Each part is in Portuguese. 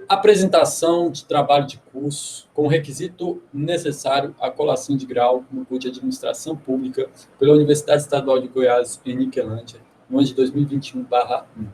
Apresentação de trabalho de curso com requisito necessário à colação de grau no curso de Administração Pública pela Universidade Estadual de Goiás, em Niquelândia, no ano de 2021/1.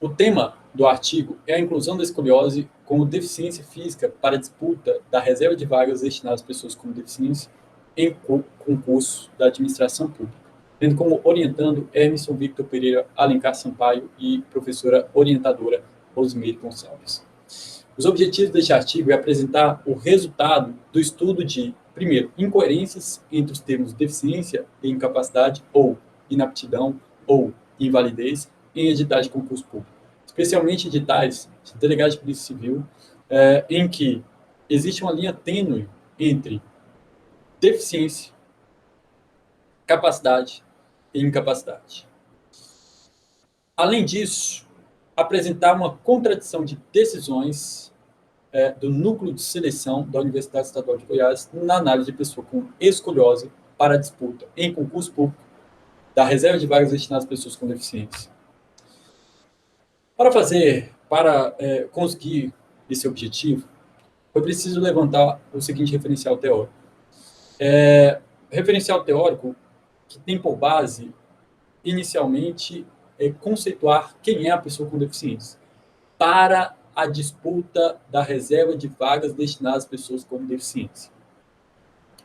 O tema do artigo é a inclusão da escoliose como deficiência física para a disputa da reserva de vagas destinadas às pessoas com deficiência em concurso da Administração Pública, tendo como orientando Emerson Victor Pereira Alencar Sampaio e professora orientadora Rosimeire Gonçalves. Os objetivos deste artigo é apresentar o resultado do estudo de, primeiro, incoerências entre os termos deficiência e incapacidade, ou inaptidão, ou invalidez, em editais de concurso público, especialmente editais de delegado de polícia civil, em que existe uma linha tênue entre deficiência, capacidade e incapacidade. Além disso, apresentar uma contradição de decisões do núcleo de seleção da Universidade Estadual de Goiás na análise de pessoa com escoliose para a disputa em concurso público da reserva de vagas destinadas às pessoas com deficiência. Para conseguir esse objetivo, foi preciso levantar o seguinte referencial teórico. Referencial teórico que tem por base, inicialmente, conceituar quem é a pessoa com deficiência para a disputa da reserva de vagas destinadas às pessoas com deficiência.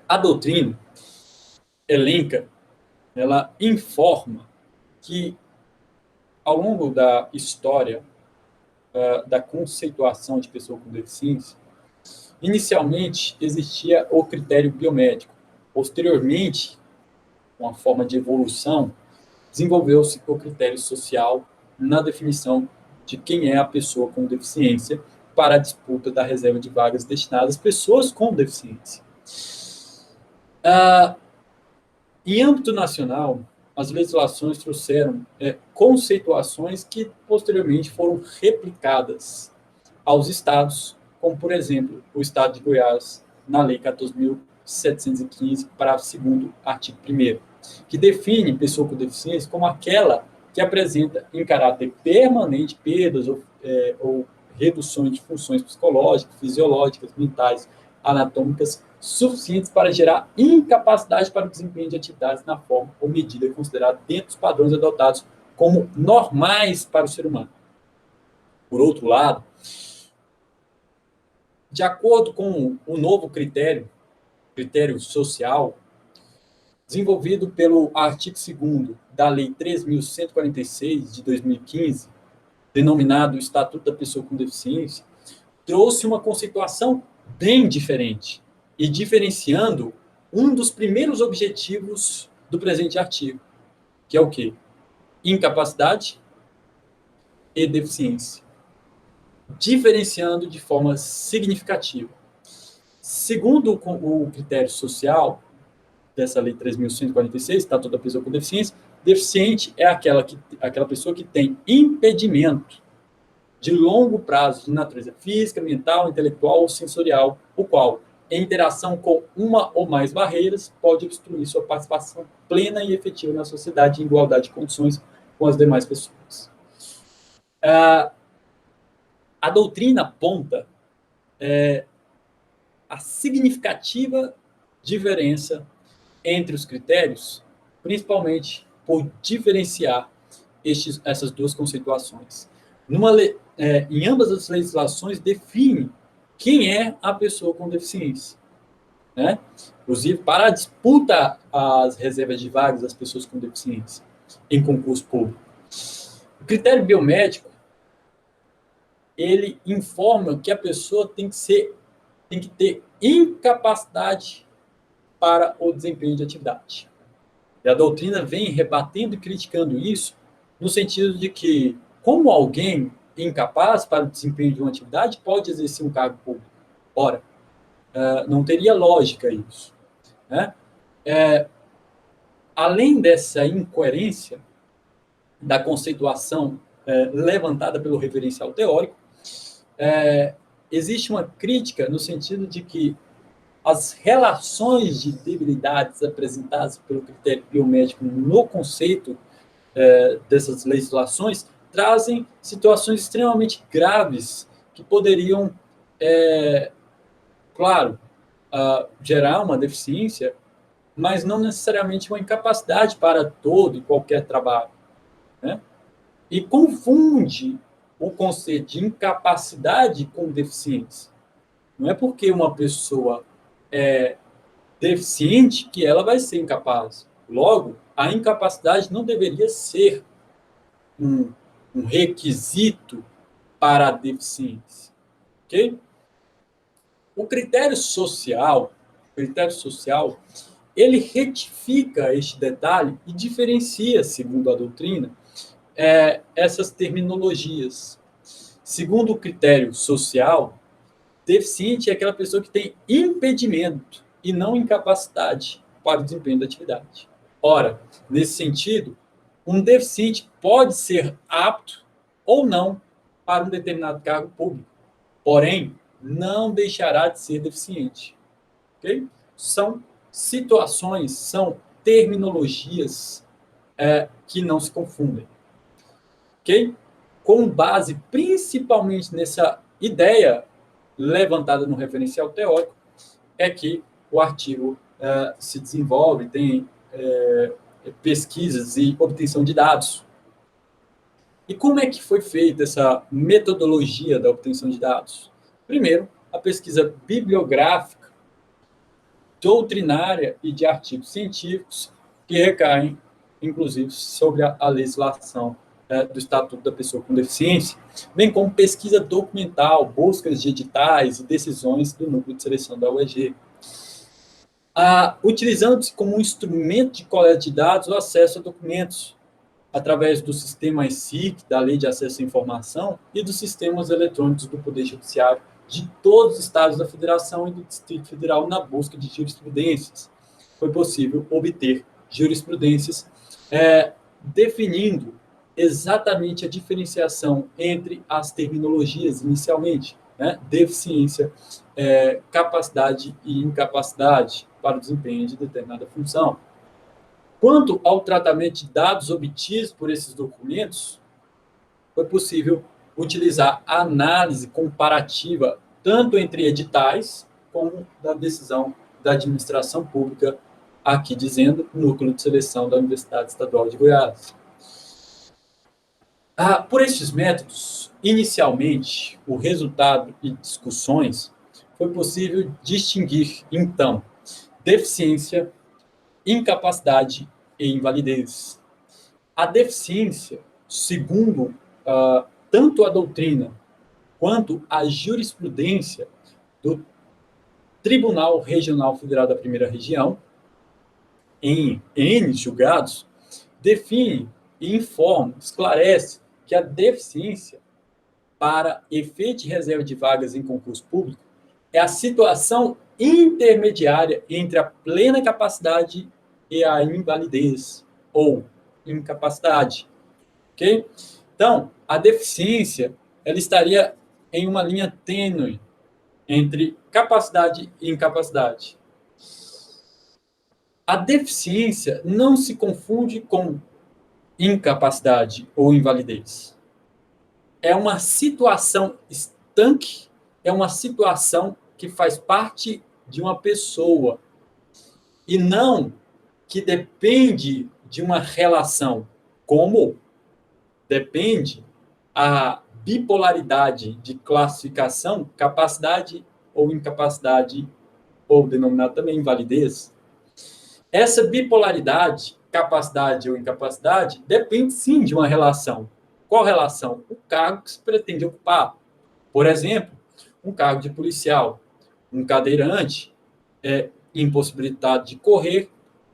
A doutrina elenca, ela informa que, ao longo da história da conceituação de pessoa com deficiência, inicialmente existia o critério biomédico. Posteriormente, com a forma de evolução, desenvolveu-se o critério social na definição de quem é a pessoa com deficiência para a disputa da reserva de vagas destinadas às pessoas com deficiência. Em âmbito nacional, as legislações trouxeram conceituações que posteriormente foram replicadas aos estados, como, por exemplo, o estado de Goiás, na Lei 14.715, parágrafo 2º, artigo 1º, que define pessoa com deficiência como aquela que apresenta em caráter permanente perdas ou reduções de funções psicológicas, fisiológicas, mentais, anatômicas, suficientes para gerar incapacidade para o desempenho de atividades na forma ou medida considerada dentro dos padrões adotados como normais para o ser humano. Por outro lado, de acordo com o novo critério social, desenvolvido pelo artigo 2º da Lei 3.146, de 2015, denominado Estatuto da Pessoa com Deficiência, trouxe uma conceituação bem diferente e diferenciando um dos primeiros objetivos do presente artigo, que é o quê? Incapacidade e deficiência, diferenciando de forma significativa. Segundo o critério social dessa Lei 3.146, Estatuto da Pessoa com Deficiência, deficiente é aquela pessoa que tem impedimento de longo prazo de natureza física, mental, intelectual ou sensorial, o qual, em interação com uma ou mais barreiras, pode obstruir sua participação plena e efetiva na sociedade em igualdade de condições com as demais pessoas. A doutrina aponta a significativa diferença entre os critérios, principalmente por diferenciar essas duas conceituações. Em ambas as legislações define quem é a pessoa com deficiência, né? Inclusive para a disputa às reservas de vagas das pessoas com deficiência em concurso público. O critério biomédico, ele informa que a pessoa tem que ter incapacidade para o desempenho de atividade. E a doutrina vem rebatendo e criticando isso no sentido de que, como alguém incapaz para o desempenho de uma atividade pode exercer um cargo público? Ora, não teria lógica isso, né? Além dessa incoerência da conceituação levantada pelo referencial teórico, existe uma crítica no sentido de que as relações de debilidades apresentadas pelo critério biomédico no conceito dessas legislações trazem situações extremamente graves que poderiam, claro, gerar uma deficiência, mas não necessariamente uma incapacidade para todo e qualquer trabalho, né? E confunde o conceito de incapacidade com deficiência. Não é porque uma pessoa é deficiente que ela vai ser incapaz. Logo, a incapacidade não deveria ser um, um requisito para a deficiência. Ok? O critério social, ele retifica este detalhe e diferencia, segundo a doutrina, essas terminologias. Segundo o critério social, deficiente é aquela pessoa que tem impedimento e não incapacidade para o desempenho da atividade. Ora, nesse sentido, um deficiente pode ser apto ou não para um determinado cargo público, porém, não deixará de ser deficiente. Okay? São situações, são terminologias que não se confundem. Okay? Com base principalmente nessa ideia levantada no referencial teórico, é que o artigo se desenvolve, tem pesquisas e obtenção de dados. E como é que foi feita essa metodologia da obtenção de dados? Primeiro, a pesquisa bibliográfica, doutrinária e de artigos científicos que recaem, inclusive, sobre a legislação do Estatuto da Pessoa com Deficiência, bem como pesquisa documental, buscas de editais e decisões do Núcleo de Seleção da UEG. Utilizando-se como um instrumento de coleta de dados o acesso a documentos, através do sistema SIC, da Lei de Acesso à Informação, e dos sistemas eletrônicos do Poder Judiciário de todos os estados da Federação e do Distrito Federal na busca de jurisprudências. Foi possível obter jurisprudências definindo exatamente a diferenciação entre as terminologias inicialmente, né? Deficiência, capacidade e incapacidade para o desempenho de determinada função. Quanto ao tratamento de dados obtidos por esses documentos, foi possível utilizar a análise comparativa tanto entre editais como da decisão da administração pública, aqui dizendo Núcleo de Seleção da Universidade Estadual de Goiás. Por estes métodos, inicialmente, o resultado e discussões, foi possível distinguir, então, deficiência, incapacidade e invalidez. A deficiência, segundo tanto a doutrina quanto a jurisprudência do Tribunal Regional Federal da Primeira Região, em N julgados, define e informa, esclarece que a deficiência para efeito de reserva de vagas em concurso público é a situação intermediária entre a plena capacidade e a invalidez ou incapacidade. Ok? Então, a deficiência ela estaria em uma linha tênue entre capacidade e incapacidade. A deficiência não se confunde com incapacidade ou invalidez. É uma situação estanque, é uma situação que faz parte de uma pessoa e não que depende de uma relação, como depende a bipolaridade de classificação, capacidade ou incapacidade, ou denominado também invalidez. Essa bipolaridade, capacidade ou incapacidade, depende sim de uma relação. Qual relação? O cargo que se pretende ocupar. Por exemplo, um cargo de policial, um cadeirante impossibilitado de correr,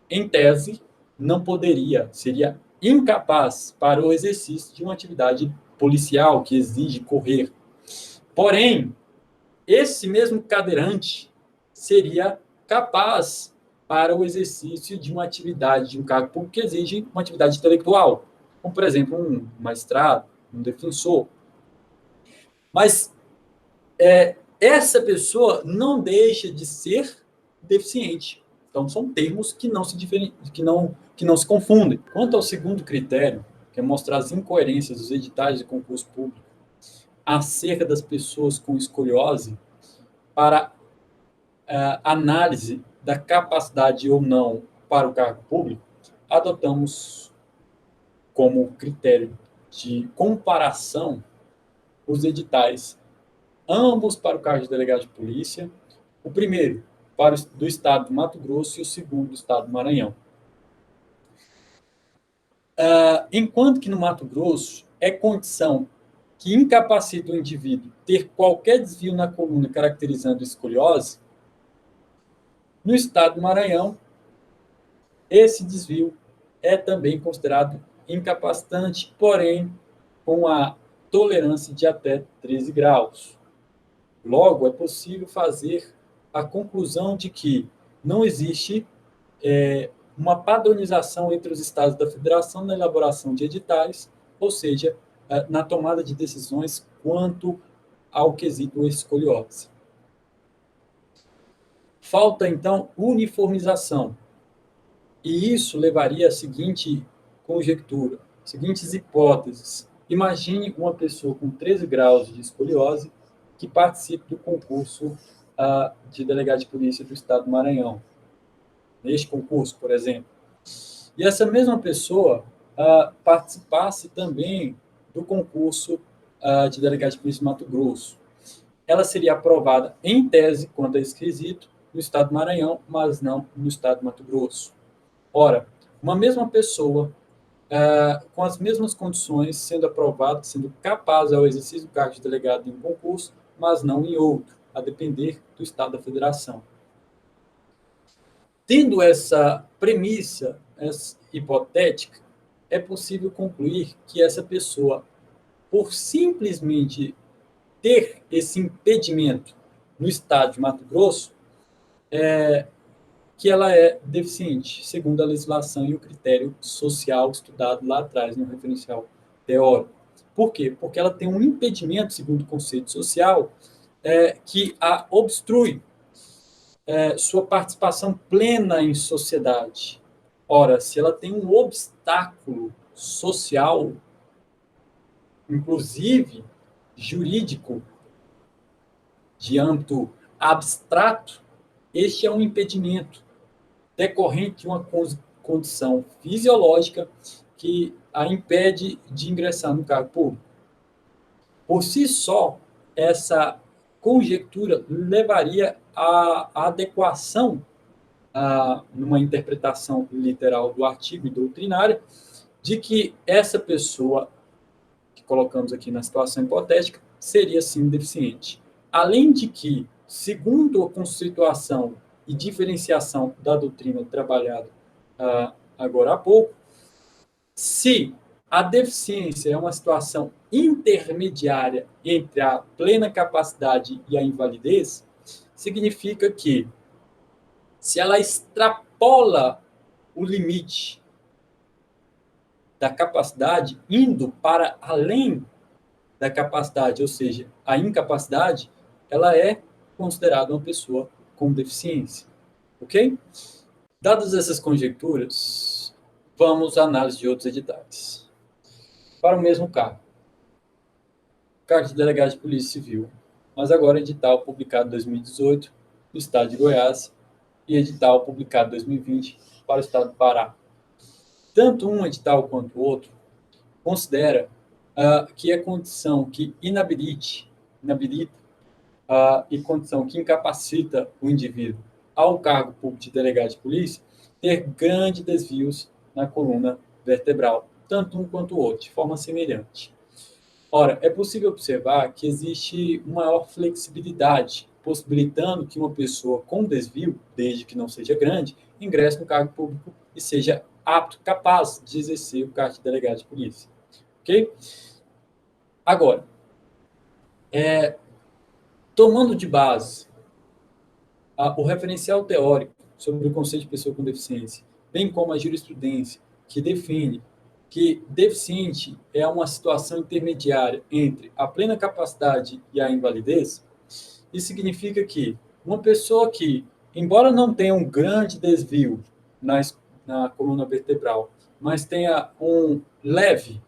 em tese, não poderia, seria incapaz para o exercício de uma atividade policial que exige correr. Porém, esse mesmo cadeirante seria capaz para o exercício de uma atividade, de um cargo público que exige uma atividade intelectual, como, por exemplo, um magistrado, um defensor. Mas essa pessoa não deixa de ser deficiente. Então, são termos que não se confundem. Quanto ao segundo critério, que é mostrar as incoerências dos editais de concurso público acerca das pessoas com escoliose para análise da capacidade ou não para o cargo público, adotamos como critério de comparação os editais, ambos para o cargo de delegado de polícia, o primeiro para do estado do Mato Grosso e o segundo do estado do Maranhão. Enquanto que no Mato Grosso é condição que incapacita o indivíduo ter qualquer desvio na coluna caracterizando escoliose, no estado do Maranhão, esse desvio é também considerado incapacitante, porém com a tolerância de até 13 graus. Logo, é possível fazer a conclusão de que não existe uma padronização entre os estados da federação na elaboração de editais, ou seja, na tomada de decisões quanto ao quesito escoliose. Falta, então, uniformização. E isso levaria à seguinte conjectura, seguintes hipóteses. Imagine uma pessoa com 13 graus de escoliose que participe do concurso de delegado de polícia do estado do Maranhão. Neste concurso, por exemplo. E essa mesma pessoa participasse também do concurso de delegado de polícia do Mato Grosso. Ela seria aprovada em tese quanto a esse quesito no estado do Maranhão, mas não no estado do Mato Grosso. Ora, uma mesma pessoa com as mesmas condições, sendo aprovada, sendo capaz ao exercício do cargo de delegado em um concurso, mas não em outro, a depender do estado da federação. Tendo essa premissa hipotética, é possível concluir que essa pessoa, por simplesmente ter esse impedimento no estado de Mato Grosso, que ela é deficiente, segundo a legislação e o critério social estudado lá atrás no referencial teórico. Por quê? Porque ela tem um impedimento, segundo o conceito social, que a obstrui sua participação plena em sociedade. Ora, se ela tem um obstáculo social, inclusive jurídico, de âmbito abstrato, este é um impedimento decorrente de uma condição fisiológica que a impede de ingressar no cargo público. Por si só, essa conjectura levaria à adequação, numa interpretação literal do artigo e doutrinária, de que essa pessoa, que colocamos aqui na situação hipotética, seria sim deficiente. Além de que, segundo a conceituação e diferenciação da doutrina trabalhada agora há pouco, se a deficiência é uma situação intermediária entre a plena capacidade e a invalidez, significa que, se ela extrapola o limite da capacidade, indo para além da capacidade, ou seja, a incapacidade, ela é considerada uma pessoa com deficiência. Ok? Dadas essas conjecturas, vamos à análise de outros editais. Para o mesmo cargo. Cargo de delegado de Polícia Civil, mas agora edital publicado em 2018 no estado de Goiás e edital publicado em 2020 para o estado do Pará. Tanto um edital quanto o outro considera que é condição que inabilita e condição que incapacita o indivíduo ao cargo público de delegado de polícia ter grandes desvios na coluna vertebral, tanto um quanto o outro, de forma semelhante. Ora, é possível observar que existe maior flexibilidade, possibilitando que uma pessoa com desvio, desde que não seja grande, ingresse no cargo público e seja apto, capaz de exercer o cargo de delegado de polícia. Ok? Agora, tomando de base o referencial teórico sobre o conceito de pessoa com deficiência, bem como a jurisprudência, que define que deficiente é uma situação intermediária entre a plena capacidade e a invalidez, isso significa que uma pessoa que, embora não tenha um grande desvio na coluna vertebral, mas tenha um leve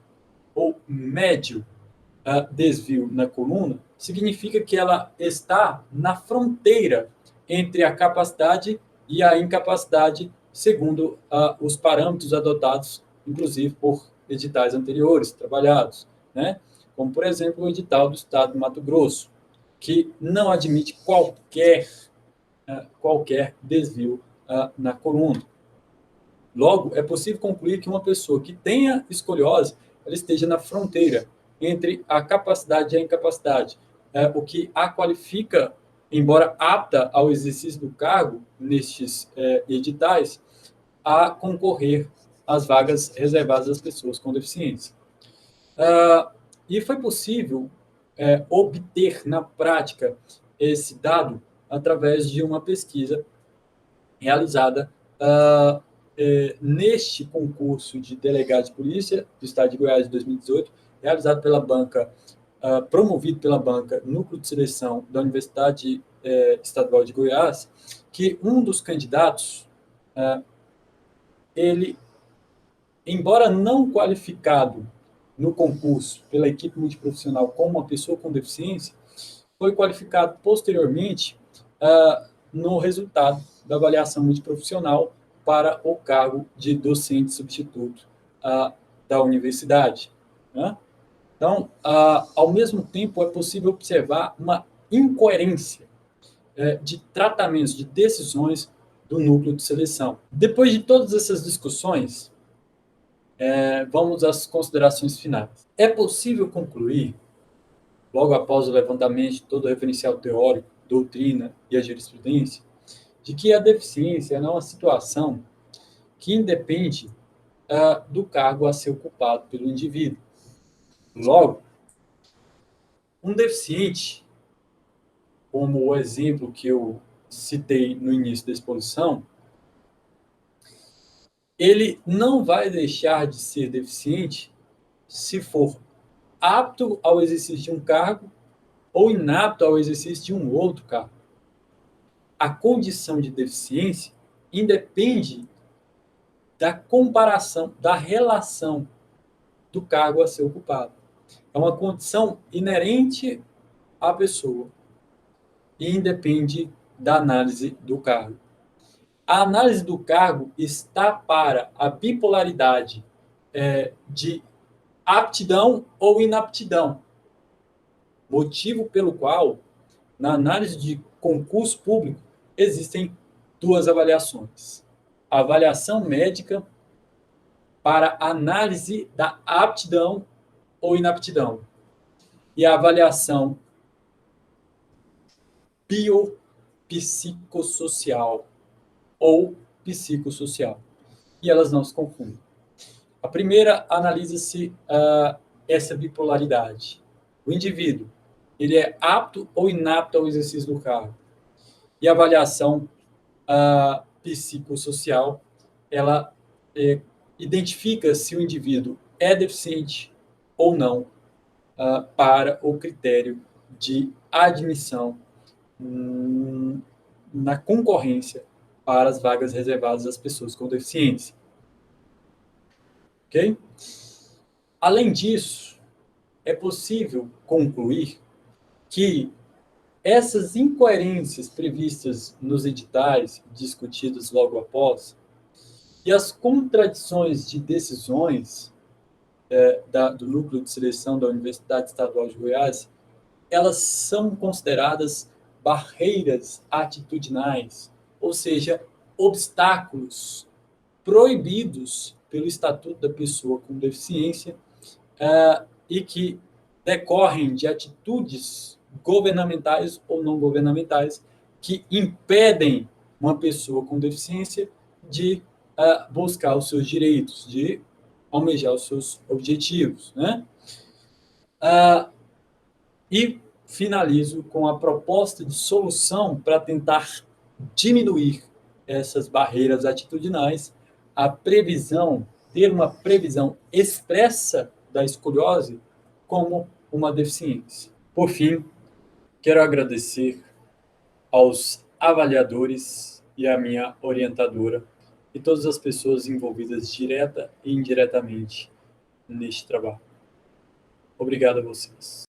ou médio desvio na coluna, significa que ela está na fronteira entre a capacidade e a incapacidade, segundo os parâmetros adotados, inclusive por editais anteriores trabalhados, né? Como, por exemplo, o edital do Estado de Mato Grosso, que não admite qualquer desvio na coluna. Logo, é possível concluir que uma pessoa que tenha escoliose ela esteja na fronteira entre a capacidade e a incapacidade, o que a qualifica, embora apta ao exercício do cargo nestes editais, a concorrer às vagas reservadas às pessoas com deficiência. E foi possível obter na prática esse dado através de uma pesquisa realizada neste concurso de delegado de polícia do Estado de Goiás de 2018, realizado pela banca, promovido pela banca Núcleo de Seleção da Universidade Estadual de Goiás, que um dos candidatos, ele, embora não qualificado no concurso pela equipe multiprofissional como uma pessoa com deficiência, foi qualificado posteriormente no resultado da avaliação multiprofissional para o cargo de docente substituto da universidade. Né? Então, ao mesmo tempo, é possível observar uma incoerência de tratamentos, de decisões do núcleo de seleção. Depois de todas essas discussões, vamos às considerações finais. É possível concluir, logo após o levantamento de todo o referencial teórico, doutrina e a jurisprudência, de que a deficiência é uma situação que independe do cargo a ser ocupado pelo indivíduo. Logo, um deficiente, como o exemplo que eu citei no início da exposição, ele não vai deixar de ser deficiente se for apto ao exercício de um cargo ou inapto ao exercício de um outro cargo. A condição de deficiência independe da comparação, da relação do cargo a ser ocupado. É uma condição inerente à pessoa e independe da análise do cargo. A análise do cargo está para a bipolaridade de aptidão ou inaptidão, motivo pelo qual, na análise de concurso público, existem duas avaliações. A avaliação médica para análise da aptidão ou inaptidão e a avaliação biopsicossocial ou psicossocial. E elas não se confundem. A primeira analisa-se essa bipolaridade. O indivíduo, ele é apto ou inapto ao exercício do cargo. E a avaliação psicossocial, ela identifica se o indivíduo é deficiente ou não para o critério de admissão na concorrência para as vagas reservadas às pessoas com deficiência. Ok? Além disso, é possível concluir que essas incoerências previstas nos editais, discutidas logo após, e as contradições de decisões do Núcleo de Seleção da Universidade Estadual de Goiás, elas são consideradas barreiras atitudinais, ou seja, obstáculos proibidos pelo Estatuto da Pessoa com Deficiência e que decorrem de atitudes governamentais ou não governamentais que impedem uma pessoa com deficiência de buscar os seus direitos, de almejar os seus objetivos, né? E finalizo com a proposta de solução para tentar diminuir essas barreiras atitudinais, ter uma previsão expressa da escoliose como uma deficiência. Por fim, quero agradecer aos avaliadores e à minha orientadora e todas as pessoas envolvidas direta e indiretamente neste trabalho. Obrigado a vocês.